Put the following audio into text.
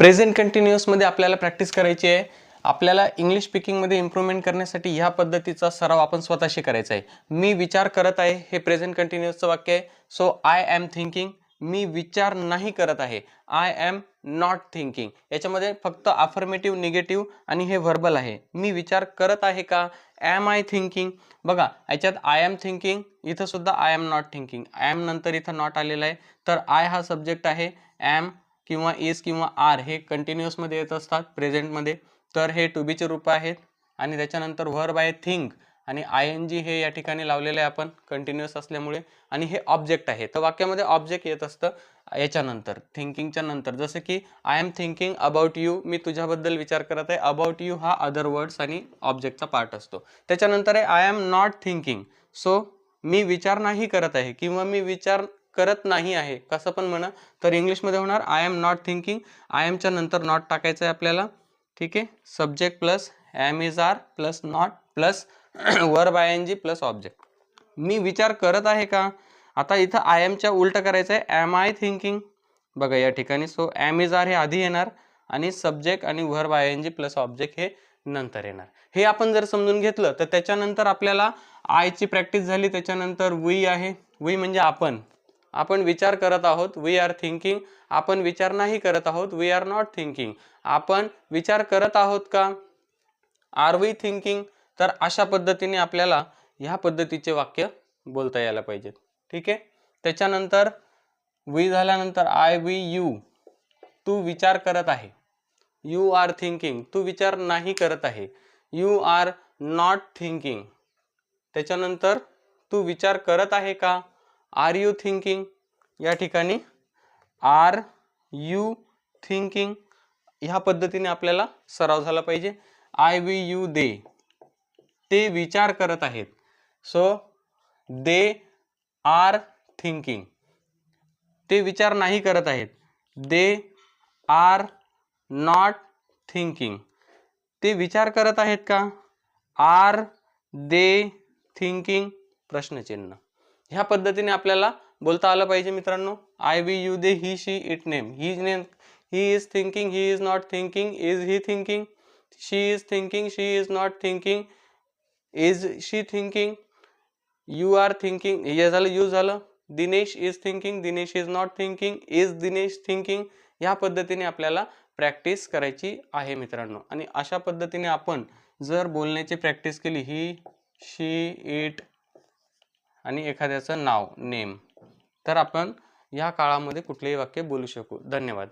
Present continuous मध्ये आपल्याला practice करायची आहे। आपल्याला इंग्लिश स्पीकिंग मध्ये इम्प्रूव्हमेंट करण्यासाठी ह्या पद्धतीचा सराव आपण स्वतःशी करायचा आहे। मी विचार करत आहे हे प्रेझेंट कंटिन्यूअसचं वाक्य आहे। सो आय एम थिंकिंग, मी विचार नाही करत आहे, आय एम नॉट थिंकिंग। याच्यामध्ये फक्त अफर्मेटिव्ह, निगेटिव्ह आणि हे व्हर्बल आहे। मी विचार करत आहे का, एम आय थिंकिंग। बघा याच्यात आय एम थिंकिंग, इथं सुद्धा I am not thinking, am नंतर इथं नॉट आलेला आहे, तर आय हा सब्जेक्ट आहे, एम किंवा इज किंवा आर हे कंटिन्यूअस मध्ये येत असतात प्रेझेंट मध्ये, तर हे टू बी चे रूप आहेत। आणि त्याच्यानंतर व्हर्ब आहे थिंक आणि आय एन जी हे या ठिकाणी लावलेले आहे आपण कंटिन्यूअस असल्यामुळे, आणि हे ऑब्जेक्ट आहे। तर वाक्यामध्ये ऑब्जेक्ट येत असतं याच्यानंतर, थिंकिंगच्या नंतर, जसं की I am thinking about you, मी तुझ्याबद्दल विचार करत आहे। अबाउट यू हा अदर वर्ड्स आणि ऑब्जेक्टचा पार्ट असतो। त्याच्यानंतर आहे I am not thinking, so मी विचार नाही करत आहे किंवा मी विचार करत नाही आहे, कसं पण म्हणा, तर इंग्लिश मध्ये होणार I am not thinking. I am च्या नंतर नॉट टाकायचं आहे आपल्याला, ठीक आहे। Subject plus am is are plus not plus verb I N G plus object. मी विचार करत आहे का, आता इथं आय एम च्या उलट करायचं आहे, एम आय थिंकिंग। बघा या ठिकाणी, सो एम इज आर हे आधी येणार आणि सब्जेक्ट आणि verb I N G plus object हे नंतर येणार। हे आपण जर समजून घेतलं तर त्याच्यानंतर आपल्याला आय ची प्रॅक्टिस झाली। त्याच्यानंतर वी आहे, वी म्हणजे आपण विचार करत आहोत, वी आर थिंकिंग। आपण विचार नाही करत आहोत, वी आर नॉट थिंकिंग। आपण विचार करत आहोत का, आर वी थिंकिंग। तर अशा पद्धतीने आपल्याला ह्या पद्धतीचे वाक्य बोलता यायला पाहिजेत, ठीक आहे। त्याच्यानंतर वी झाल्यानंतर आय वी यू, तू विचार करत आहे, यू आर थिंकिंग, तू विचार नाही करत आहे, यू आर नॉट थिंकिंग। त्याच्यानंतर तू विचार करत आहे का, आर यू थिंकिंग। या ठिकाणी आर यू थिंकिंग, ह्या पद्धतीने आपल्याला सराव झाला पाहिजे। आय वी यू दे, ते विचार करत आहेत, सो दे आर थिंकिंग। ते विचार नाही करत आहेत, दे आर नॉट थिंकिंग। ते विचार करत आहेत का, आर दे थिंकिंग, प्रश्नचिन्ह। ह्या पद्धतीने आपल्याला बोलता आलं पाहिजे मित्रांनो। I we you they he she it name, he is thinking, he is not thinking, is he thinking, she is thinking, she is not thinking, is she thinking, you are thinking, हे झालं you झालं। Dinesh is thinking, Dinesh is not thinking, is Dinesh thinking. या पद्धतीने आपल्याला practice करायची आहे मित्रांनो। आणि अशा पद्धतीने आपण जर बोलण्याची प्रॅक्टिस केली, ही शी इट आणि एखाद्याचं नाव नेम, तर आपण या काळामध्ये कुठलेही वाक्य बोलू शकू। धन्यवाद।